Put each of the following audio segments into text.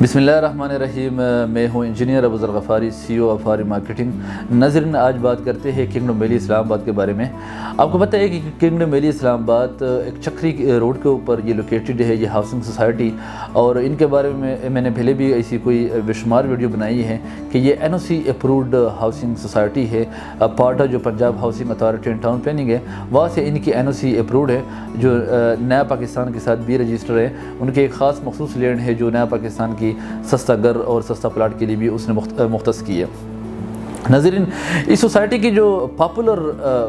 बिस्मिल्लाहिर्रहमानिर्रहीम। मैं हूँ इंजीनियर अबूज़र गफ़ारी, CEO गफ़ारी मार्केटिंग। नाज़रीन, आज बात करते हैं किंगडम वैली इस्लामाबाद के बारे में। आपको पता है कि किंगडम वैली इस्लामाबाद एक चक्री रोड के ऊपर ये लोकेटेड है, ये हाउसिंग सोसाइटी। और इनके बारे में मैंने पहले भी ऐसी कोई बेशुमार वीडियो बनाई है कि ये NOC अप्रूव्ड हाउसिंग सोसाइटी है। पार्ट जो Punjab housing authority and town planning है, वहाँ से इनकी NOC अप्रूव्ड है, जो नया पाकिस्तान के साथ भी रजिस्टर है। उनके एक ख़ास मखसूस लैंड है जो नया पाकिस्तान की सस्ता घर और सस्ता प्लाट के लिए भी उसने मुख्तस की है। नाज़रीन, इस सोसाइटी की जो पॉपुलर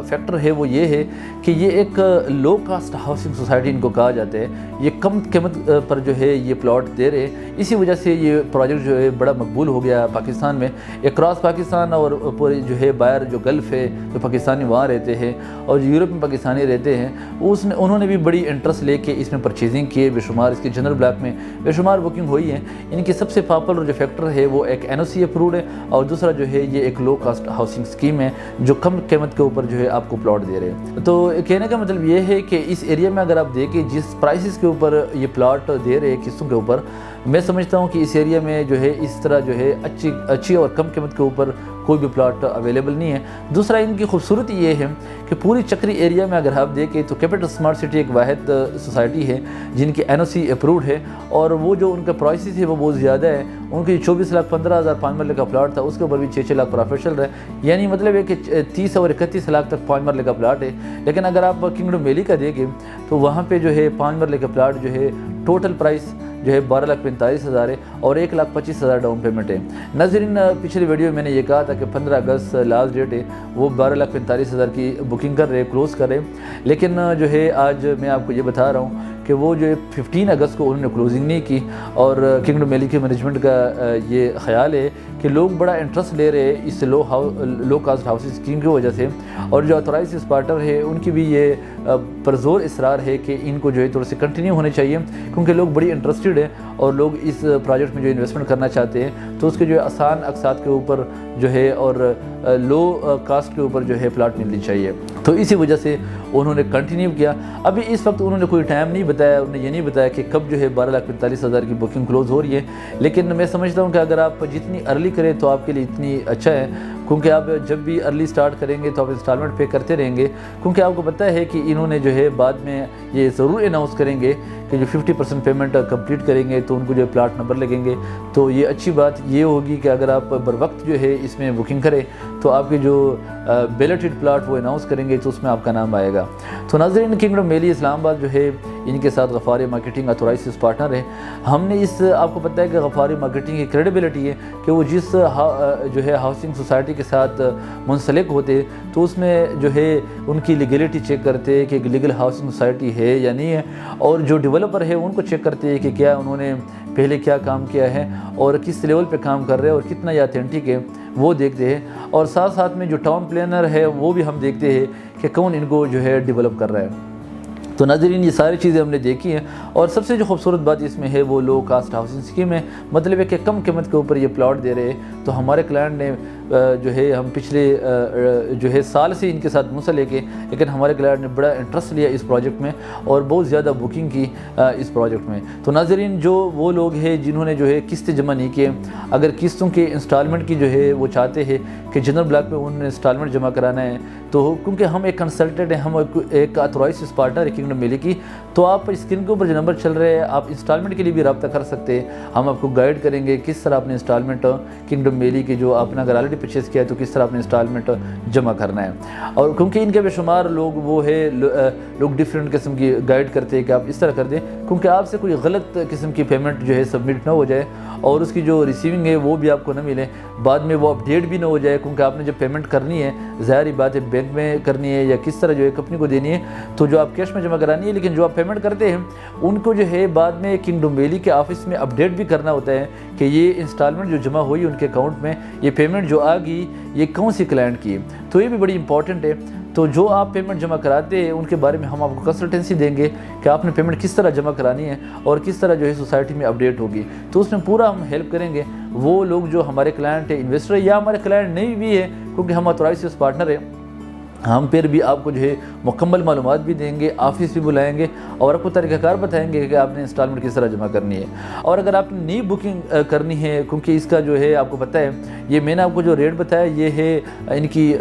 फैक्टर है वो ये है कि ये एक लो कास्ट हाउसिंग सोसाइटी इनको कहा जाता है। ये कम कीमत पर जो है ये प्लॉट दे रहे हैं, इसी वजह से ये प्रोजेक्ट जो है बड़ा मकबूल हो गया पाकिस्तान में। क्रॉस पाकिस्तान और पूरे जो है बाहर जो गल्फ़ है, जो पाकिस्तानी वहाँ रहते हैं और जो यूरोप में पाकिस्तानी रहते हैं, उन्होंने भी बड़ी इंटरेस्ट लेके इसमें परचेजिंग की है। बेशुमार इसके जनरल ब्लॉक में बेशुमार बुकिंग हुई है। इनकी सबसे पॉपुलर जो फैक्टर है वो एक NOC अप्रूव्ड है, और दूसरा जो है ये एक लो कास्ट हाउसिंग स्कीम है जो कम कीमत के ऊपर जो है आपको प्लॉट दे रहे हैं। तो कहने का मतलब ये है कि इस एरिया में अगर आप देखें जिस प्राइसेस के ऊपर ये प्लॉट दे रहे हैं किस्तों के ऊपर, मैं समझता हूँ कि इस एरिया में जो है इस तरह जो है अच्छी और कम कीमत के ऊपर कोई भी प्लॉट अवेलेबल नहीं है। दूसरा, इनकी खूबसूरती ये है कि पूरी चक्री एरिया में अगर आप देखें तो कैपिटल स्मार्ट सिटी एक वाहिद सोसाइटी है जिनकी NOC अप्रूव्ड है, और वो जो उनका प्राइसेस है वो बहुत ज़्यादा है। उनकी 24 लाख 15,000 5 मरले का प्लाट था, उसके ऊपर भी 6-6 लाख प्रॉफिट चल रहा है। यानी मतलब है कि 30 और 31 लाख तक 5 मरले का प्लाट है। लेकिन अगर आप किंगडम वैली का देखें तो वहाँ पे जो है 5 मरले का प्लाट जो है टोटल प्राइस जो है 12,45,000 है और 1,25,000 डाउन पेमेंट है। नाज़रीन, पिछले वीडियो में मैंने ये कहा था कि 15 अगस्त लास्ट डेट है, वो 12,45,000 की बुकिंग कर रहे, क्लोज़ कर रहे। लेकिन जो है आज मैं आपको ये बता रहा हूँ कि वो जो 15 अगस्त को उन्होंने क्लोजिंग नहीं की। और किंगडम वैली के मैनेजमेंट का ये ख्याल है कि लोग बड़ा इंटरेस्ट ले रहे हैं इस लो कास्ट हाउसिंग स्कीम की वजह से, और जो ऑथराइज पार्टनर है उनकी भी ये परज़ोर इसरार है कि इनको जो है थोड़ा सा कंटिन्यू होने चाहिए, क्योंकि लोग बड़ी इंटरेस्टेड है और लोग इस प्रोजेक्ट में जो इन्वेस्टमेंट करना चाहते हैं तो उसके जो आसान अक़सात के ऊपर जो है और लो कास्ट के ऊपर जो है प्लाट मिलनी चाहिए। तो इसी वजह से उन्होंने कंटिन्यू किया। अभी इस वक्त उन्होंने कोई टाइम नहीं बताया, उन्होंने ये नहीं बताया कि कब जो है 12,45,000 की बुकिंग क्लोज़ हो रही है। लेकिन मैं समझता हूँ कि अगर आप जितनी अर्ली करें तो आपके लिए इतनी अच्छा है, क्योंकि आप जब भी अर्ली स्टार्ट करेंगे तो आप इंस्टॉलमेंट पे करते रहेंगे। क्योंकि आपको पता है कि इन्होंने जो है बाद में ये ज़रूर अनाउंस करेंगे कि जो 50% पेमेंट कंप्लीट करेंगे तो उनको जो प्लाट नंबर लगेंगे। तो ये अच्छी बात ये होगी कि अगर आप बर वक्त जो है इसमें बुकिंग करें तो आपके जो बैलेटेड प्लाट वो अनाउंस करेंगे तो उसमें आपका नाम आएगा। तो नाज़रीन, किंगडम वैली इस्लामाबाद जो है इनके साथ गफ़ारी मार्केटिंग अथॉराइज पार्टनर है। हमने इस आपको पता है कि गफ़ारी मार्केटिंग की क्रेडिबिलिटी है कि वो जिस जो है हाउसिंग सोसाइटी के साथ मुंसलिक होते तो उसमें जो है उनकी लीगलिटी चेक करते हैं कि लीगल हाउसिंग सोसाइटी है या नहीं है, और जो डेवलपर है उनको चेक करते हैं कि क्या उन्होंने पहले क्या काम किया है और किस लेवल पे काम कर रहे हैं और कितना ये ऑथेंटिक है वो देखते हैं। और साथ साथ में जो टाउन प्लानर है वो भी हम देखते हैं कि कौन इनको जो है डेवलप कर रहा है। तो नाज़रीन, ये सारी चीज़ें हमने देखी हैं, और सबसे जो खूबसूरत बात इसमें है वो लो कास्ट हाउसिंग स्कीम है। मतलब है कि कम कीमत के ऊपर ये प्लॉट दे रहे हैं। तो हमारे क्लाइंट ने जो है हम पिछले जो है साल से इनके साथ मुंसलिक है, लेकिन हमारे क्लाइंट ने बड़ा इंटरेस्ट लिया इस प्रोजेक्ट में और बहुत ज़्यादा बुकिंग की इस प्रोजेक्ट में। तो नाज़रीन, जो वो लोग हैं जिन्होंने जो है किस्तें जमा नहीं किए, अगर किस्तों के इंस्टॉलमेंट की जो है वो चाहते हैं कि जनरल ब्लॉक में उन्होंने इंस्टॉलमेंट जमा कराना है, तो क्योंकि हम एक कंसल्टेंट हैं, हम एक अथॉराइज पार्टनर है किंगडम वैली की, तो आप स्क्रीन के ऊपर जो नंबर चल रहे हैं आप इंस्टॉलमेंट के लिए भी रब्ता कर सकते हैं। हम आपको गाइड करेंगे किस तरह अपने इंस्टॉलमेंट किंगडम वैली की जो आपने अगर ऑलरेडी परचेज़ किया है तो किस तरह अपने इंस्टॉलमेंट जमा करना है। और क्योंकि इनके बेशुमार लोग वो है लोग डिफरेंट किस्म की गाइड करते हैं कि आप इस तरह कर दें, क्योंकि आपसे कोई गलत किस्म की पेमेंट जो है सबमिट ना हो जाए और उसकी जो रिसीविंग है वो भी आपको ना मिले, बाद में वो अपडेट भी ना हो जाए। क्योंकि आपने जब पेमेंट करनी है ज़ाहिर बात है बैंक में करनी है या किस तरह जो है कंपनी को देनी है, तो जो आप कैश में जमा करानी है, लेकिन जो आप पेमेंट करते हैं उनको जो है बाद में किंगडम वैली के ऑफिस में अपडेट भी करना होता है कि ये इंस्टॉलमेंट जो जमा हुई उनके अकाउंट में, ये पेमेंट जो आ गई ये कौन सी क्लाइंट की। तो ये भी बड़ी इंपॉर्टेंट है। तो जो आप पेमेंट जमा कराते हैं उनके बारे में हम आपको कंसल्टेंसी देंगे कि आपने पेमेंट किस तरह जमा करानी है और किस तरह जो है सोसाइटी में अपडेट होगी। तो उसमें पूरा हम हेल्प करेंगे। वो लोग जो हमारे क्लाइंट है, इन्वेस्टर है या हमारे क्लाइंट नहीं भी है, क्योंकि हम ऑथराइज्ड पार्टनर है, ہم پھر بھی آپ کو جو ہے مکمل معلومات بھی دیں گے، آفس بھی بلائیں گے اور آپ کو طریقہ کار بتائیں گے کہ آپ نے انسٹالمنٹ کس طرح جمع کرنی ہے۔ اور اگر آپ نے نئی بکنگ کرنی ہے، کیونکہ اس کا جو ہے آپ کو پتہ ہے، یہ میں نے آپ کو جو ریٹ بتایا یہ ہے ان کی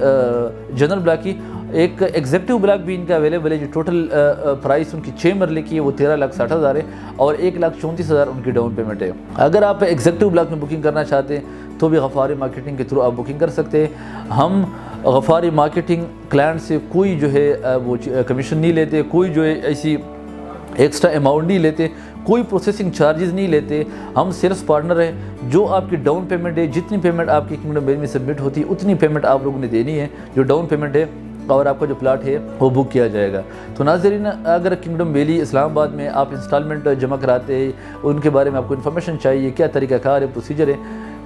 جنرل بلاک کی۔ ایک ایگزیکٹو بلاک بھی ان کا اویلیبل ہے، جو ٹوٹل پرائس ان کی 6 مرلے کی ہے وہ 13,60,000 ہے اور 1,34,000 ان کی ڈاؤن پیمنٹ ہے۔ اگر آپ ایگزیکٹو بلاک میں بکنگ کرنا چاہتے ہیں تو بھی غفاری مارکیٹنگ کے تھرو آپ بکنگ کر سکتے ہیں۔ ہم غفاری مارکیٹنگ کلائنٹ سے کوئی جو ہے وہ کمیشن نہیں لیتے، کوئی جو ہے ایسی ایکسٹرا اماؤنٹ نہیں لیتے، کوئی پروسیسنگ چارجز نہیں لیتے۔ ہم سیلس پارٹنر ہیں، جو آپ کی ڈاؤن پیمنٹ ہے، جتنی پیمنٹ آپ کی کنگڈم ویلی میں سبمٹ ہوتی ہے اتنی پیمنٹ آپ لوگوں نے دینی ہے، جو ڈاؤن پیمنٹ ہے، اور آپ کا جو پلاٹ ہے وہ بک کیا جائے گا۔ تو ناظرین، اگر کنگڈم ویلی اسلام آباد میں آپ انسٹالمنٹ جمع کراتے ہیں، ان کے بارے میں آپ کو انفارمیشن چاہیے، کیا طریقہ کار ہے، پروسیجر ہے،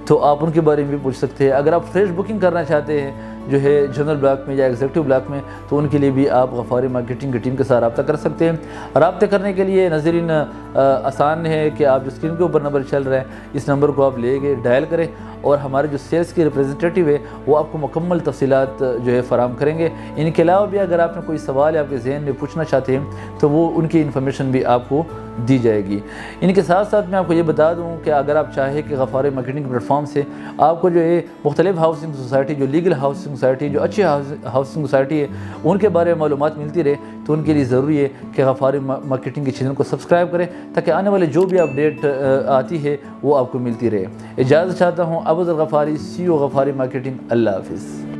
تو آپ ان کے بارے میں بھی پوچھ سکتے ہیں۔ اگر آپ فریش بکنگ کرنا چاہتے ہیں جو ہے جنرل بلاک میں یا ایگزیکٹو بلاک میں، تو ان کے لیے بھی آپ غفاری مارکیٹنگ کی ٹیم کے ساتھ رابطہ کر سکتے ہیں۔ رابطے کرنے کے لیے ناظرین آسان ہے کہ آپ جو اسکرین کے اوپر نمبر چل رہا ہے، اس نمبر کو آپ لے گئے ڈائل کریں اور ہمارے جو سیلس کے ریپریزنٹیٹیو ہے وہ آپ کو مکمل تفصیلات جو ہے فراہم کریں گے۔ ان کے علاوہ بھی اگر آپ نے کوئی سوال آپ کے ذہن میں پوچھنا چاہتے ہیں تو وہ ان کی انفارمیشن بھی آپ کو دی جائے گی۔ ان کے ساتھ ساتھ میں آپ کو یہ بتا دوں کہ اگر آپ چاہیں کہ غفاری مارکیٹنگ پلیٹ فارم سے آپ کو جو ہے مختلف ہاؤسنگ سوسائٹی، جو لیگل ہاؤسنگ سوسائٹی، جو اچھی ہاؤسنگ سوسائٹی ہے، ان کے بارے میں معلومات ملتی رہے، تو ان کے لیے ضروری ہے کہ غفاری مارکیٹنگ کے چینل کو سبسکرائب کریں تاکہ آنے والے جو بھی اپڈیٹ آتی ہے وہ آپ کو ملتی رہے۔ اجازت چاہتا ہوں، ابوذر غفاری، CEO غفاری مارکیٹنگ۔ اللہ حافظ۔